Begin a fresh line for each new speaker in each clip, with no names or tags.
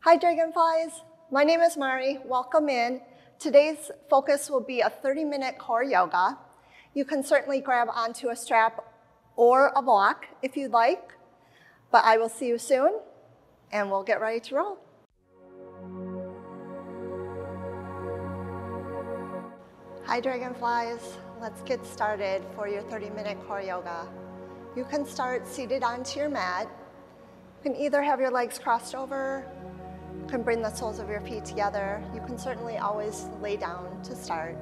Hi Dragonflies, my name is Mari, welcome in. Today's focus will be a 30-minute core yoga. You can certainly grab onto a strap or a block if you'd like, but I will see you soon and we'll get ready to roll. Hi Dragonflies, let's get started for your 30-minute core yoga. You can start seated onto your mat. You can either have your legs crossed over, you can bring the soles of your feet together. You can certainly always lay down to start.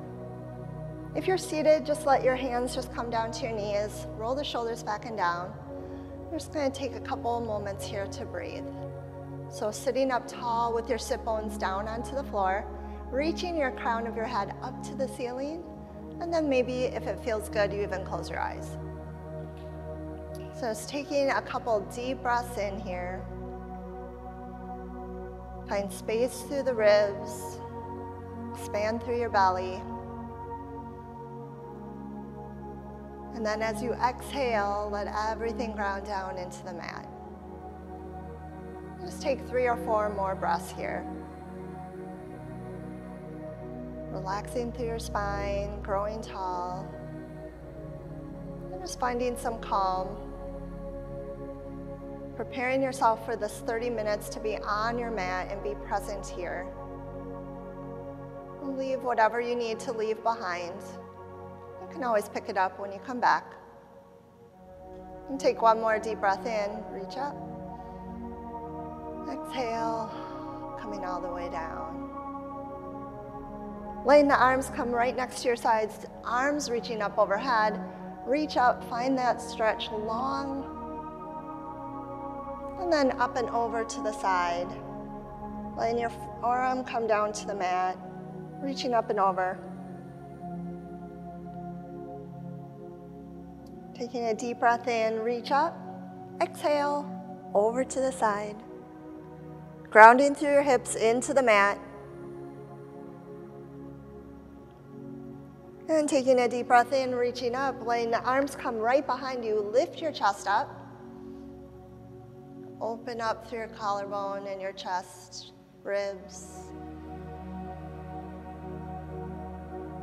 If you're seated, just let your hands just come down to your knees, roll the shoulders back and down. We're just going to take a couple moments here to breathe. So sitting up tall with your sit bones down onto the floor, reaching your crown of your head up to the ceiling, and then maybe if it feels good, you even close your eyes. So just taking a couple deep breaths in here. Find space through the ribs, expand through your belly. And then as you exhale, let everything ground down into the mat. Just take 3 or 4 more breaths here. Relaxing through your spine, growing tall. And just finding some calm. Preparing yourself for this 30 minutes to be on your mat and be present here. Leave whatever you need to leave behind. You can always pick it up when you come back. And take one more deep breath in, reach up. Exhale, coming all the way down. Letting the arms come right next to your sides, arms reaching up overhead. Reach up, find that stretch long. And then up and over to the side. Letting your forearm come down to the mat, reaching up and over. Taking a deep breath in, reach up, exhale, over to the side. Grounding through your hips into the mat. And taking a deep breath in, reaching up, letting the arms come right behind you, lift your chest up. Open up through your collarbone and your chest, ribs.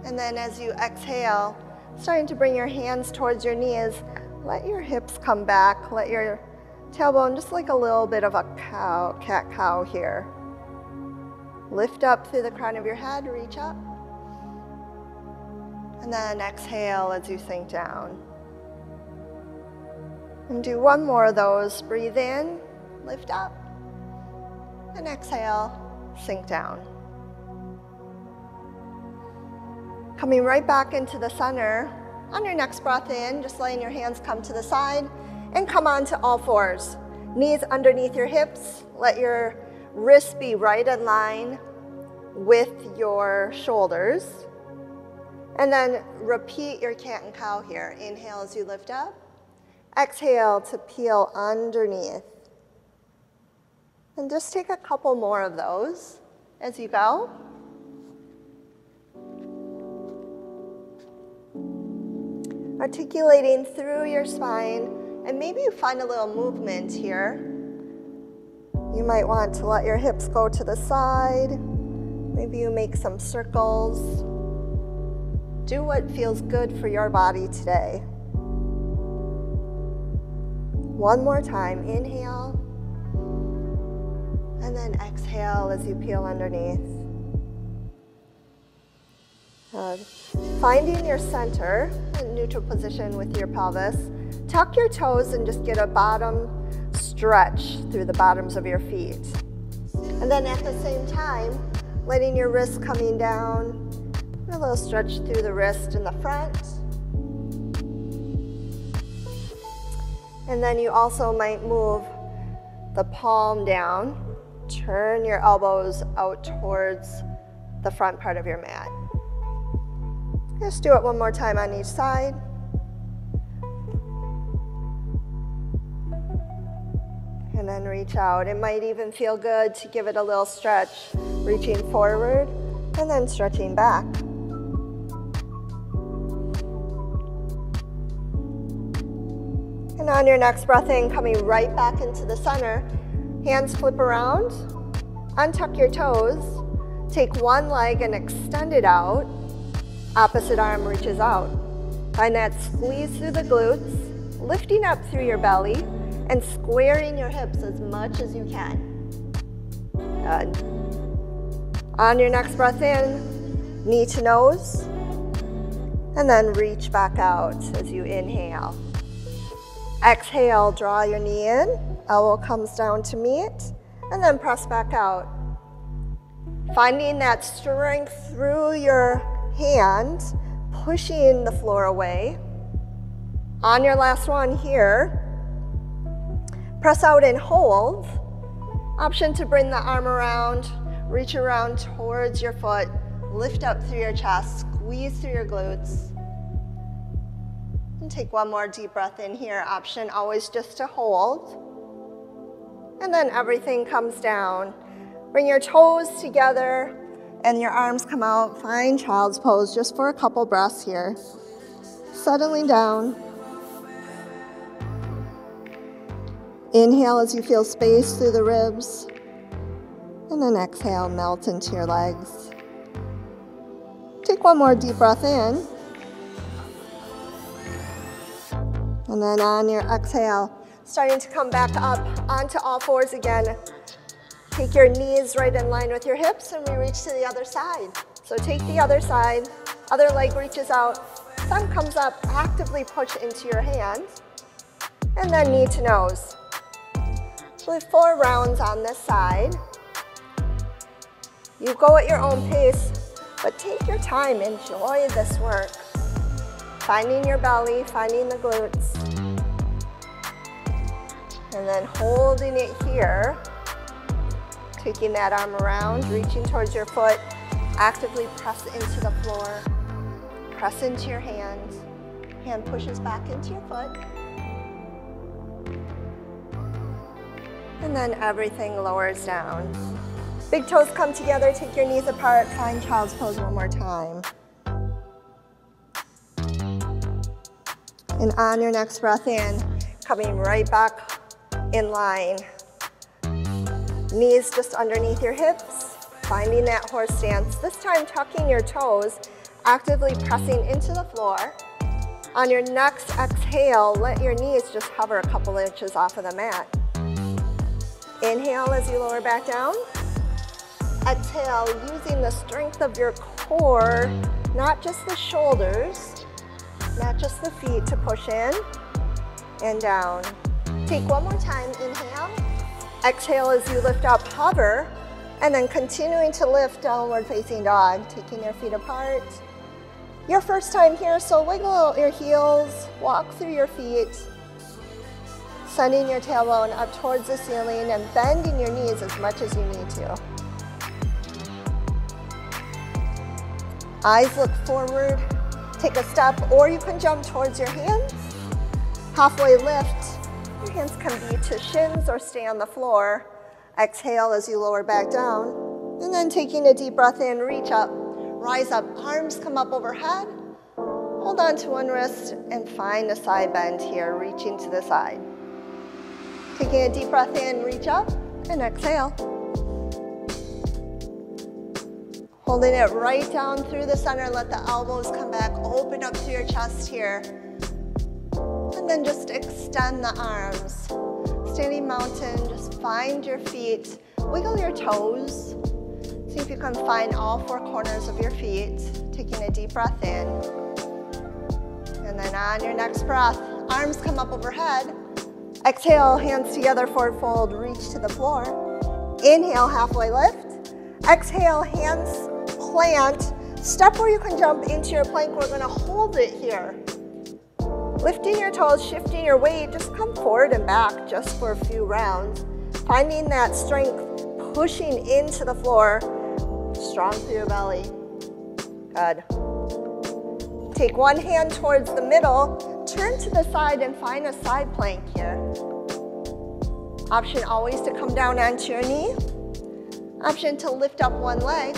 And then as you exhale, starting to bring your hands towards your knees, let your hips come back, let your tailbone, just like a little bit of a cow, cat-cow here. Lift up through the crown of your head, reach up. And then exhale as you sink down. And do one more of those. Breathe in, lift up, and exhale, sink down. Coming right back into the center. On your next breath in, just letting your hands come to the side and come onto all fours. Knees underneath your hips. Let your wrists be right in line with your shoulders. And then repeat your cat and cow here. Inhale as you lift up. Exhale to peel underneath. And just take a couple more of those as you go. Articulating through your spine, and maybe you find a little movement here. You might want to let your hips go to the side. Maybe you make some circles. Do what feels good for your body today. One more time, inhale, and then exhale as you peel underneath. Finding your center, a neutral position with your pelvis. Tuck your toes and just get a bottom stretch through the bottoms of your feet. And then at the same time, letting your wrists coming down, a little stretch through the wrist in the front. And then you also might move the palm down, turn your elbows out towards the front part of your mat. Just do it one more time on each side. And then reach out. It might even feel good to give it a little stretch, reaching forward and then stretching back. And on your next breath in, coming right back into the center, hands flip around, Untuck your toes. Take one leg and extend it out. Opposite arm reaches out. Find that squeeze through the glutes, lifting up through your belly, and squaring your hips as much as you can. Good. On your next breath in, knee to nose, and then reach back out as you inhale. Exhale, draw your knee in, elbow comes down to meet, and then press back out. Finding that strength through your hands, pushing the floor away. On your last one here, press out and hold. Option to bring the arm around, reach around towards your foot, lift up through your chest, squeeze through your glutes. And take one more deep breath in here. Option always just to hold. And then everything comes down. Bring your toes together and your arms come out. Find child's pose just for a couple breaths here. Settling down. Inhale as you feel space through the ribs. And then exhale, melt into your legs. Take one more deep breath in. And then on your exhale, starting to come back up onto all fours again. Take your knees right in line with your hips and we reach to the other side. So take the other side, other leg reaches out, thumb comes up, actively push into your hands, and then knee to nose. So we have 4 rounds on this side. You go at your own pace, but take your time, enjoy this work. Finding your belly, finding the glutes, and then holding it here. Taking that arm around, reaching towards your foot, actively press into the floor, press into your hands, hand pushes back into your foot, and then everything lowers down. Big toes come together, take your knees apart, find child's pose one more time. And on your next breath in, coming right back in line. Knees just underneath your hips, finding that horse stance. This time tucking your toes, actively pressing into the floor. On your next exhale, let your knees just hover a couple inches off of the mat. Inhale as you lower back down. Exhale, using the strength of your core, not just the shoulders, not just the feet to push in and down. Take one more time, inhale. Exhale as you lift up, hover, and then continuing to lift, downward facing dog, taking your feet apart. Your first time here, so wiggle out your heels, walk through your feet, sending your tailbone up towards the ceiling and bending your knees as much as you need to. Eyes look forward, take a step, or you can jump towards your hands. Halfway lift. Your hands can be to shins or stay on the floor. Exhale as you lower back down. And then taking a deep breath in, reach up, rise up, arms come up overhead. Hold on to one wrist and find a side bend here, reaching to the side. Taking a deep breath in, reach up, and exhale. Holding it right down through the center, let the elbows come back, open up through your chest here. And then just extend the arms. Standing mountain, just find your feet. Wiggle your toes. See if you can find all 4 corners of your feet. Taking a deep breath in. And then on your next breath, arms come up overhead. Exhale, hands together, forward fold, reach to the floor. Inhale, halfway lift. Exhale, hands plant. Step where you can jump into your plank. We're gonna hold it here. Lifting your toes, shifting your weight, just come forward and back just for a few rounds. Finding that strength, pushing into the floor, strong through your belly. Good. Take one hand towards the middle, turn to the side and find a side plank here. Option always to come down onto your knee. Option to lift up one leg,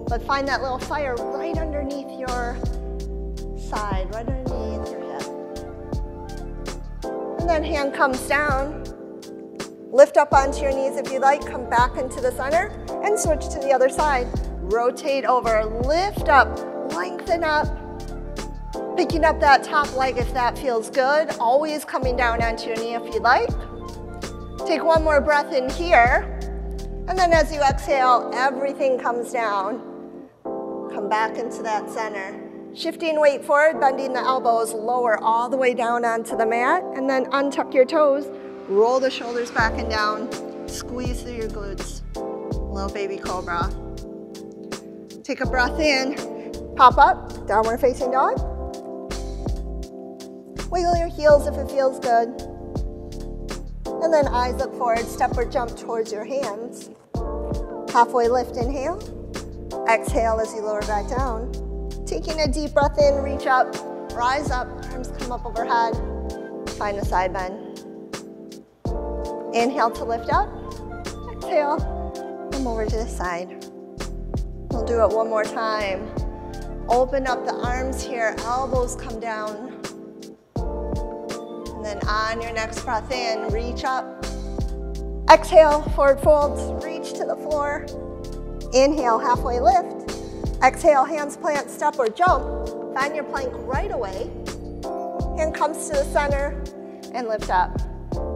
but find that little fire right underneath your side, right underneath your hip. And then hand comes down, Lift up onto your knees if you like, come back into the center and switch to the other side. Rotate over, lift up, lengthen up. Picking up that top leg if that feels good. Always coming down onto your knee if you like. Take one more breath in here. And then as you exhale, everything comes down. Come back into that center. Shifting weight forward, bending the elbows, lower all the way down onto the mat, and then untuck your toes. Roll the shoulders back and down. Squeeze through your glutes. Little baby cobra. Take a breath in. Pop up, downward facing dog. Wiggle your heels if it feels good. And then eyes look forward, step or jump towards your hands. Halfway lift, inhale. Exhale as you lower back down. Taking a deep breath in, reach up, rise up, arms come up overhead. Find a side bend. Inhale to lift up. Exhale, come over to the side. We'll do it one more time. Open up the arms here, elbows come down. And then on your next breath in, reach up. Exhale, forward fold, reach to the floor. Inhale, halfway lift. Exhale, hands plant, step or jump. Find your plank right away. Hand comes to the center and lift up.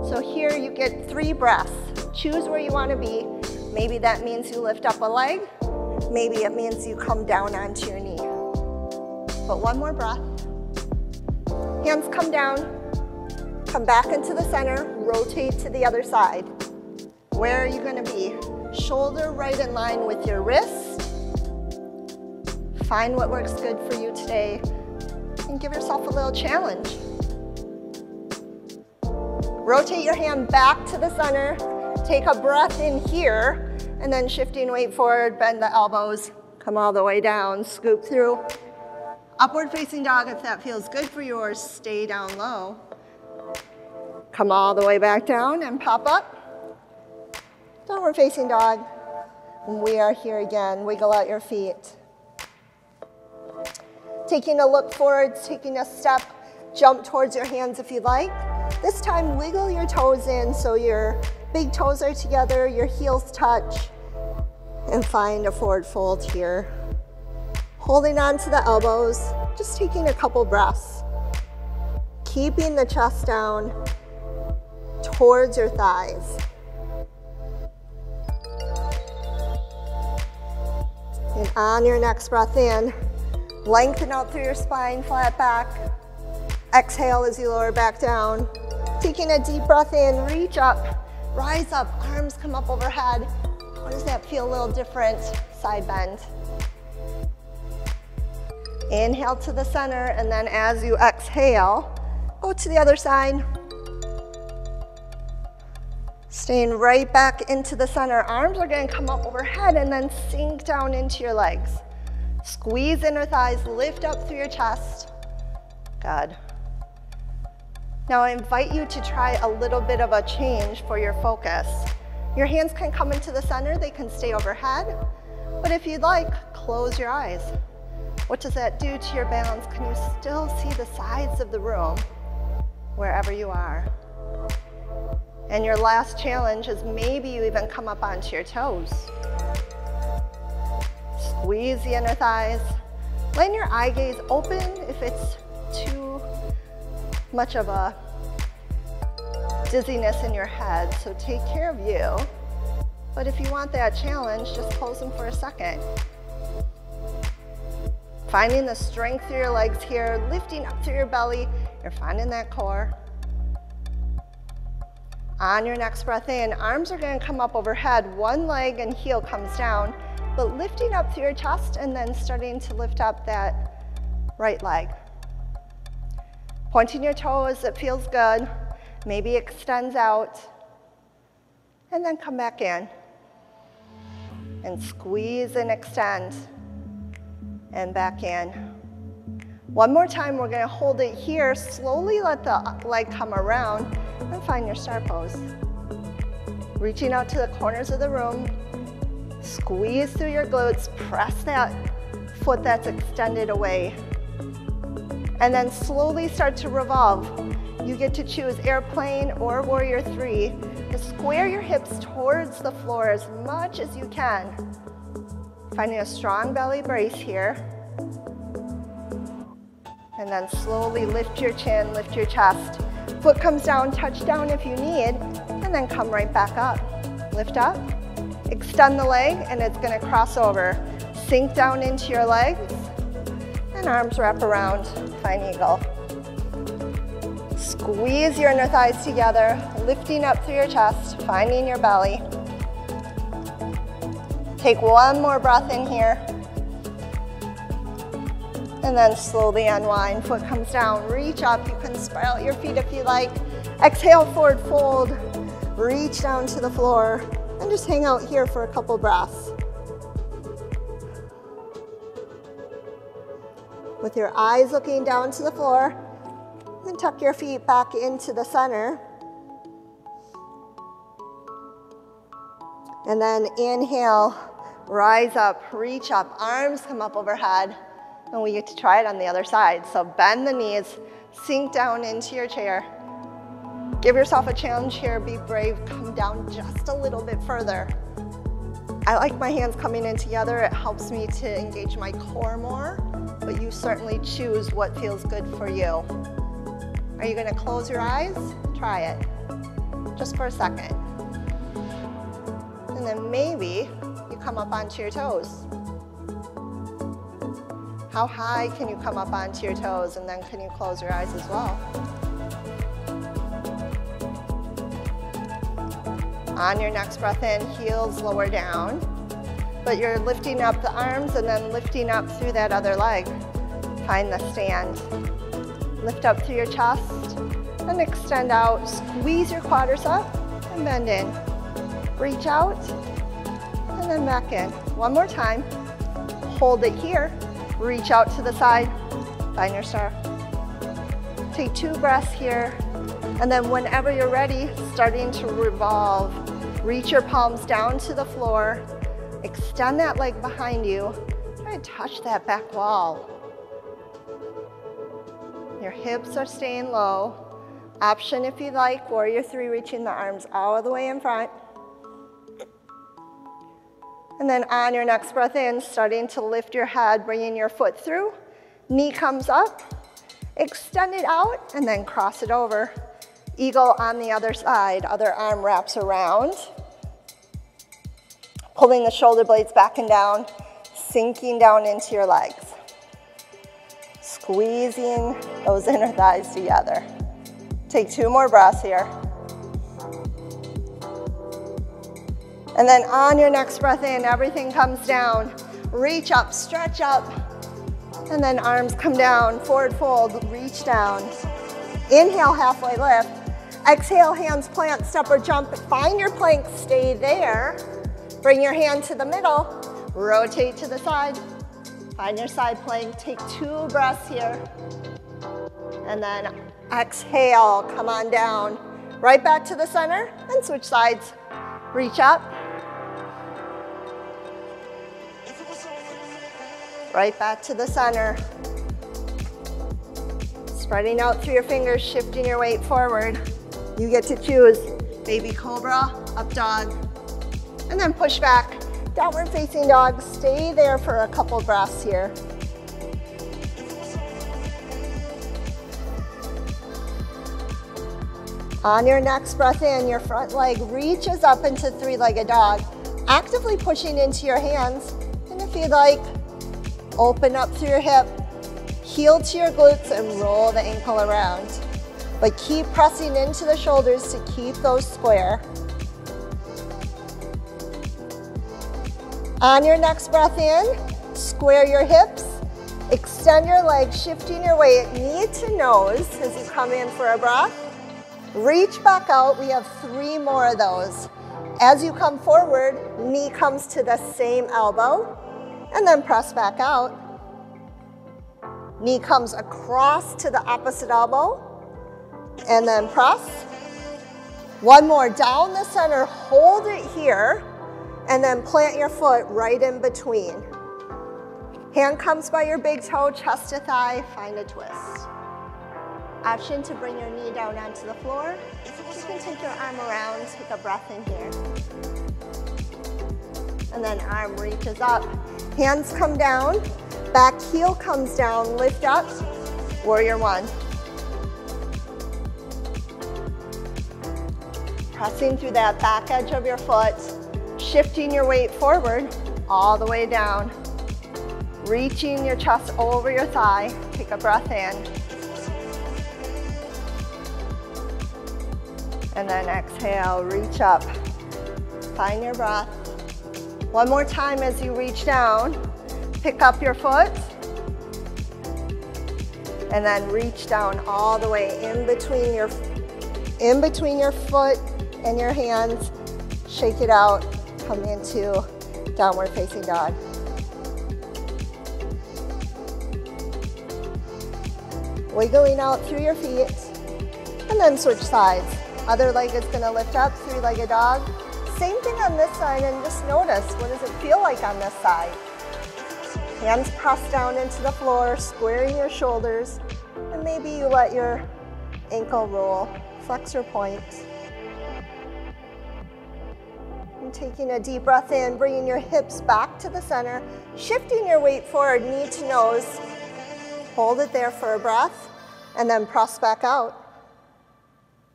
So here you get 3 breaths. Choose where you want to be. Maybe that means you lift up a leg. Maybe it means you come down onto your knee. But one more breath. Hands come down. Come back into the center. Rotate to the other side. Where are you going to be? Shoulder right in line with your wrist. Find what works good for you today and give yourself a little challenge. Rotate your hand back to the center. Take a breath in here and then shifting weight forward, bend the elbows, come all the way down, scoop through. Upward facing dog if that feels good for you, or stay down low. Come all the way back down and pop up. Downward facing dog. We are here again. Wiggle out your feet. Taking a look forward, taking a step, jump towards your hands if you like. This time, wiggle your toes in so your big toes are together, your heels touch, and find a forward fold here. Holding on to the elbows, just taking a couple breaths. Keeping the chest down towards your thighs. And on your next breath in, lengthen out through your spine, flat back. Exhale as you lower back down. Taking a deep breath in, reach up, rise up, arms come up overhead. How does that feel? A little different. Side bend. Inhale to the center, and then as you exhale, go to the other side. Staying right back into the center. Arms are going to come up overhead and then sink down into your legs. Squeeze inner thighs, lift up through your chest. Good. Now I invite you to try a little bit of a change for your focus. Your hands can come into the center, they can stay overhead, but if you'd like, close your eyes. What does that do to your balance? Can you still see the sides of the room wherever you are? And your last challenge is maybe you even come up onto your toes. Squeeze the inner thighs. Letting your eye gaze open if it's too much of a dizziness in your head, so take care of you. But if you want that challenge, just close them for a second. Finding the strength through your legs here, lifting up through your belly, you're finding that core. On your next breath in, arms are going to come up overhead, one leg and heel comes down, but lifting up through your chest and then starting to lift up that right leg. Pointing your toes, it feels good. Maybe extends out. And then come back in. And squeeze and extend. And back in. One more time, we're going to hold it here. Slowly let the leg come around and find your star pose. Reaching out to the corners of the room. Squeeze through your glutes. Press that foot that's extended away. And then slowly start to revolve. You get to choose airplane or warrior 3. Square your hips towards the floor as much as you can. Finding a strong belly brace here. And then slowly lift your chin, lift your chest. Foot comes down, touch down if you need, and then come right back up. Lift up, extend the leg, and it's gonna cross over. Sink down into your legs, and arms wrap around, fine eagle. Squeeze your inner thighs together, lifting up through your chest, finding your belly. Take one more breath in here. And then slowly unwind, foot comes down, reach up, you can spread out your feet if you like. Exhale, forward fold, reach down to the floor, and just hang out here for a couple breaths. With your eyes looking down to the floor, and tuck your feet back into the center. And then inhale, rise up, reach up, arms come up overhead. And we get to try it on the other side. So bend the knees, sink down into your chair. Give yourself a challenge here, be brave, come down just a little bit further. I like my hands coming in together. It helps me to engage my core more, but you certainly choose what feels good for you. Are you gonna close your eyes? Try it, just for a second. And then maybe you come up onto your toes. How high can you come up onto your toes, and then can you close your eyes as well? On your next breath in, heels lower down, but you're lifting up the arms and then lifting up through that other leg. Find the stand. Lift up through your chest and extend out. Squeeze your quadriceps and bend in. Reach out and then back in. One more time. Hold it here. Reach out to the side, find your star. Take 2 breaths here, and then whenever you're ready, starting to revolve. Reach your palms down to the floor, extend that leg behind you, try to touch that back wall. Your hips are staying low. Option if you like, warrior 3, reaching the arms all the way in front. And then on your next breath in, starting to lift your head, bringing your foot through. Knee comes up, extend it out, and then cross it over. Eagle on the other side, other arm wraps around. Pulling the shoulder blades back and down, sinking down into your legs. Squeezing those inner thighs together. Take 2 more breaths here. And then on your next breath in, everything comes down. Reach up, stretch up, and then arms come down, forward fold, reach down. Inhale, halfway lift. Exhale, hands plant, step or jump. Find your plank, stay there. Bring your hand to the middle, rotate to the side. Find your side plank, take 2 breaths here. And then exhale, come on down. Right back to the center and switch sides. Reach up. Right back to the center. Spreading out through your fingers, shifting your weight forward. You get to choose baby cobra, up dog, and then push back. Downward facing dog, stay there for a couple breaths here. On your next breath in, your front leg reaches up into 3-legged dog, actively pushing into your hands. And if you'd like, open up through your hip, heel to your glutes, and roll the ankle around. But keep pressing into the shoulders to keep those square. On your next breath in, square your hips, extend your legs, shifting your weight knee to nose as you come in for a breath. Reach back out, we have 3 more of those. As you come forward, knee comes to the same elbow, and then press back out. Knee comes across to the opposite elbow, and then press. One more, down the center, hold it here, and then plant your foot right in between. Hand comes by your big toe, chest to thigh, find a twist. Option to bring your knee down onto the floor, You can take your arm around, take a breath in here. And then arm reaches up. Hands come down, back heel comes down, lift up, warrior one. Pressing through that back edge of your foot, shifting your weight forward, all the way down. Reaching your chest over your thigh, take a breath in. And then exhale, reach up. Find your breath. One more time as you reach down, pick up your foot. And then reach down all the way in between your foot and your hands. Shake it out, come into downward facing dog. Wiggling out through your feet, and then switch sides. Other leg is gonna lift up, three-legged dog. Same thing on this side, and just notice, what does it feel like on this side? Hands pressed down into the floor, squaring your shoulders, and maybe you let your ankle roll, flex your point. And taking a deep breath in, bringing your hips back to the center, shifting your weight forward, knee to nose. Hold it there for a breath, and then press back out.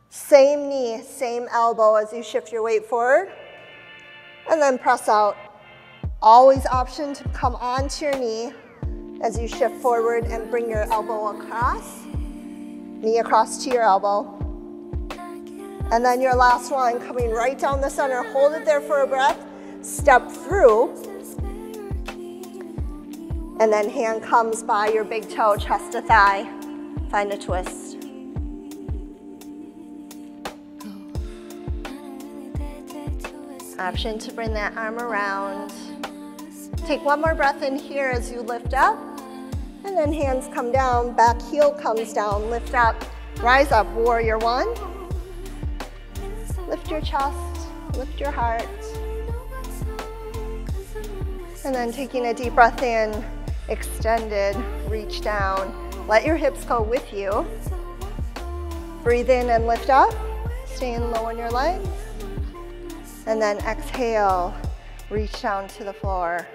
Same knee, same elbow as you shift your weight forward, and then press out. Always option to come onto your knee as you shift forward and bring your elbow across, knee across to your elbow. And then your last one, coming right down the center, hold it there for a breath, step through, and then hand comes by your big toe, chest to thigh. Find a twist. Option to bring that arm around. Take one more breath in here as you lift up. And then hands come down, back heel comes down, lift up, rise up, warrior one. Lift your chest, lift your heart. And then taking a deep breath in, extended, reach down. Let your hips go with you. Breathe in and lift up, staying low on your legs. And then exhale, reach down to the floor.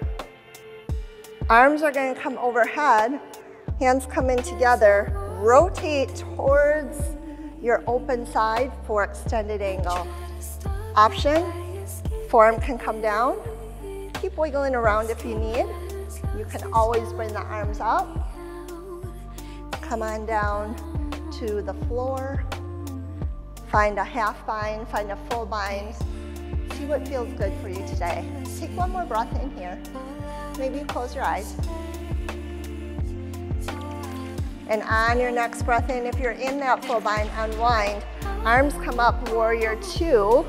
Arms are going to come overhead, hands come in together, rotate towards your open side for extended angle. Option, forearm can come down. Keep wiggling around if you need. You can always bring the arms up. Come on down to the floor. Find a half bind, find a full bind. See what feels good for you today. Take one more breath in here. Maybe you close your eyes. And on your next breath in, if you're in that full bind, unwind. Arms come up, warrior two.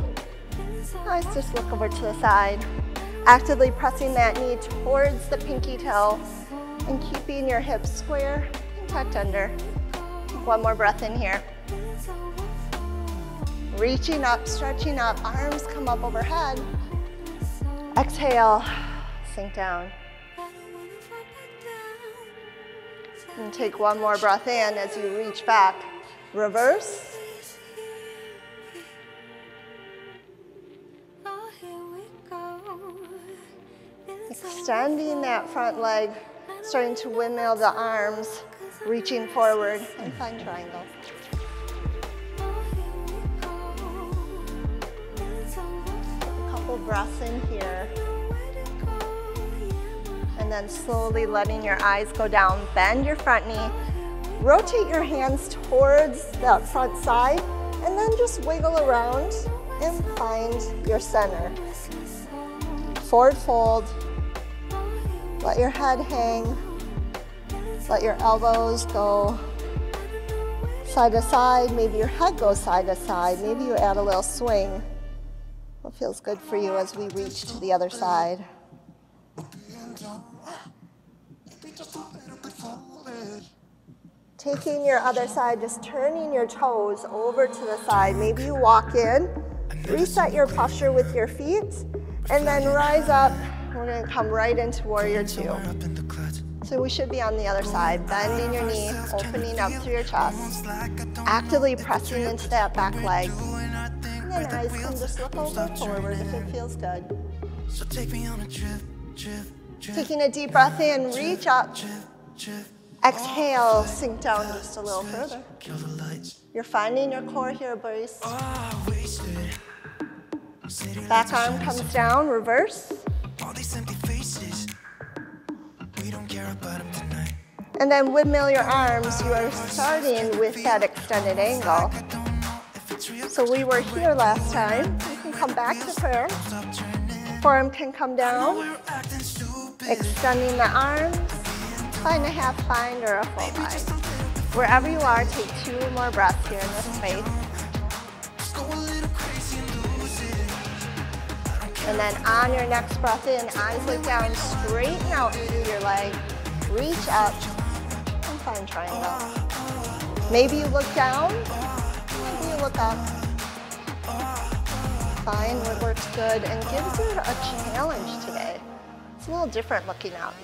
Nice, just look over to the side. Actively pressing that knee towards the pinky toe and keeping your hips square and tucked under. One more breath in here. Reaching up, stretching up, arms come up overhead. Exhale, sink down. And take one more breath in as you reach back. Reverse. Extending that front leg, starting to windmill the arms, reaching forward, and find triangle. A couple breaths in here. And then slowly letting your eyes go down. Bend your front knee. Rotate your hands towards that front side, and then just wiggle around and find your center. Forward fold. Let your head hang. Let your elbows go side to side. Maybe your head goes side to side. Maybe you add a little swing. What feels good for you as we reach to the other side. Taking your other side, just turning your toes over to the side. Maybe you walk in, reset your posture with your feet, and then rise up. We're going to come right into warrior two. So we should be on the other side, bending your knee, opening up through your chest, actively pressing into that back leg. And then eyes can just look over forward if it feels good.
So take me on a trip.
Taking a deep breath in, reach up. Exhale, sink down just a little further. You're finding your core here, boys. Back arm comes down, reverse. And then windmill your arms. You are starting with that extended angle. So we were here last time. You can come back to prayer. Forearm can come down. Extending the arms. Find a half bind or a full bind. Wherever you are, take 2 more breaths here in this space. And then on your next breath in, eyes look down, straighten out through your leg, reach up, and find triangle. Maybe you look down, maybe you look up. Find what works good and gives you a challenge today. It's a little different looking up.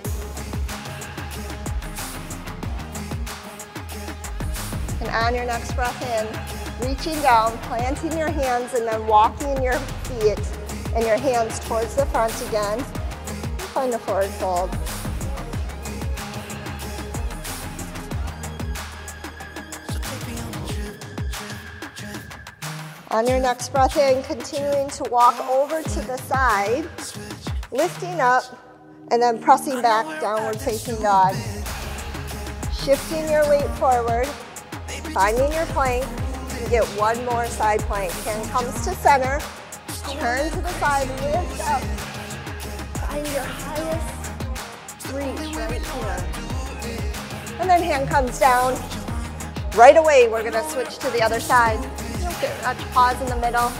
And on your next breath in, reaching down, planting your hands, and then walking your feet and your hands towards the front again. Find a forward fold. On your next breath in, continuing to walk over to the side, lifting up, and then pressing back, downward facing dog. Shifting your weight forward, finding your plank. You get 1 more side plank. Hand comes to center, turn to the side, lift up. Find your highest reach right here. And then hand comes down. Right away, we're gonna switch to the other side. Don't get much pause in the middle.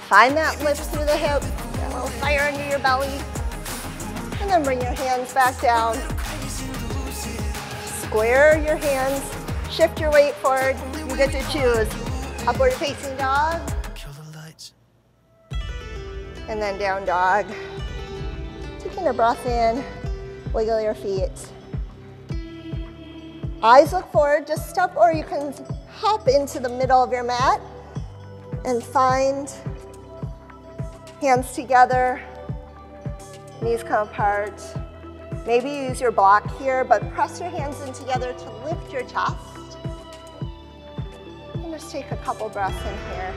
Find that lift through the hip, that little fire under your belly. And then bring your hands back down. Square your hands, shift your weight forward. You get to choose. Upward facing dog. And then down dog. Taking a breath in, wiggle your feet. Eyes look forward, just step, or you can hop into the middle of your mat and find hands together, knees come apart. Maybe use your block here, but press your hands in together to lift your chest. And just take a couple breaths in here.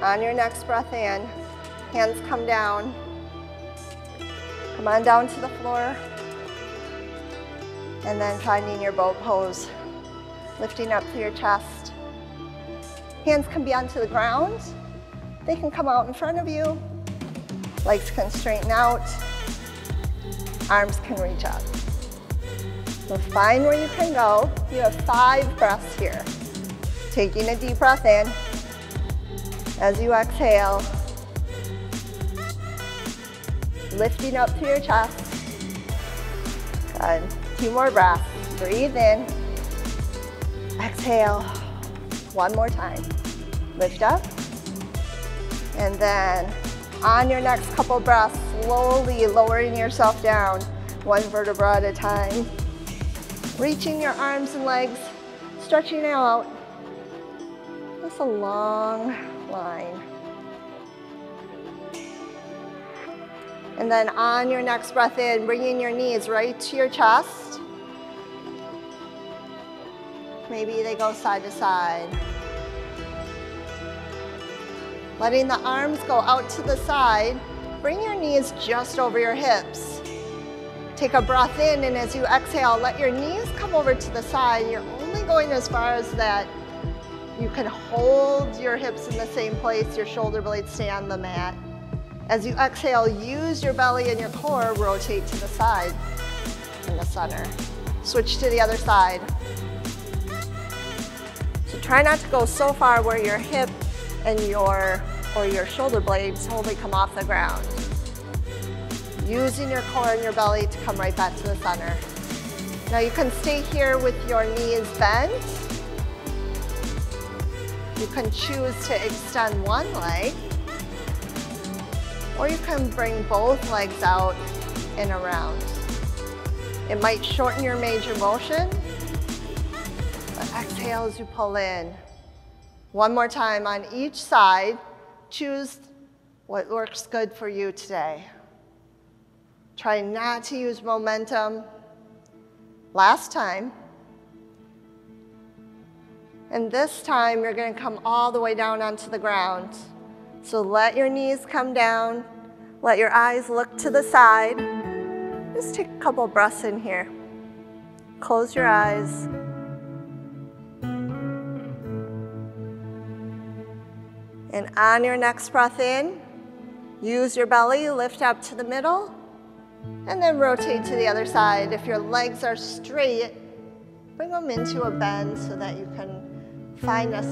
On your next breath in, hands come down. Come on down to the floor. And then finding your boat pose, lifting up through your chest. Hands can be onto the ground. They can come out in front of you. Legs can straighten out. Arms can reach up. So find where you can go. You have 5 breaths here. Taking a deep breath in. As you exhale, lifting up through your chest. Good. 2 more breaths. Breathe in. Exhale. 1 more time. Lift up. And then on your next couple breaths, slowly lowering yourself down, 1 vertebra at a time. Reaching your arms and legs, stretching out. That's a long line. And then on your next breath in, bringing your knees right to your chest. Maybe they go side to side. Letting the arms go out to the side. Bring your knees just over your hips. Take a breath in, and as you exhale, let your knees come over to the side. You're only going as far as that. You can hold your hips in the same place. Your shoulder blades stay on the mat. As you exhale, use your belly and your core, rotate to the side in the center. Switch to the other side. So try not to go so far where your hip and your shoulder blades totally come off the ground. Using your core and your belly to come right back to the center. Now you can stay here with your knees bent. You can choose to extend one leg, or you can bring both legs out and around. It might shorten your major motion, but exhale. exhale as you pull in. One more time on each side. Choose what works good for you today. Try not to use momentum. Last time. And this time, you're going to come all the way down onto the ground. So let your knees come down. Let your eyes look to the side. Just take a couple breaths in here. Close your eyes. And on your next breath in, use your belly, lift up to the middle, and then rotate to the other side. If your legs are straight, bring them into a bend so that you can find a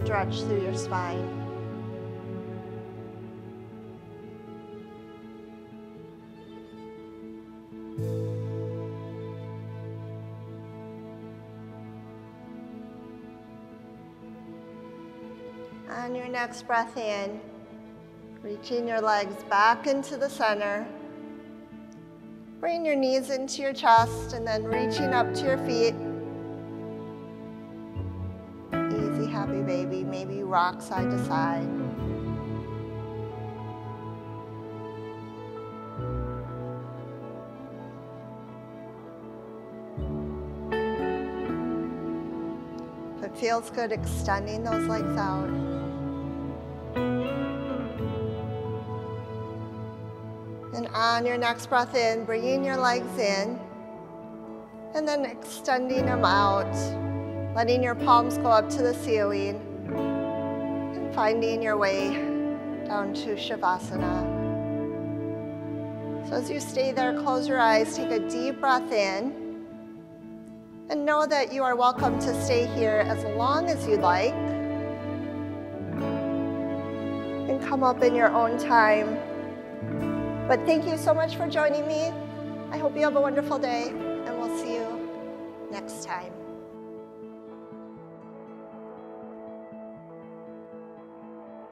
stretch through your spine. On your next breath in, reaching your legs back into the center. Bring your knees into your chest and then reaching up to your feet. Easy, happy baby. Maybe you rock side to side. If it feels good, extending those legs out. And on your next breath in, bringing your legs in, and then extending them out, letting your palms go up to the ceiling, and finding your way down to Shavasana. So as you stay there, close your eyes, take a deep breath in, and know that you are welcome to stay here as long as you'd like, and come up in your own time. But thank you so much for joining me. I hope you have a wonderful day, and we'll see you next time.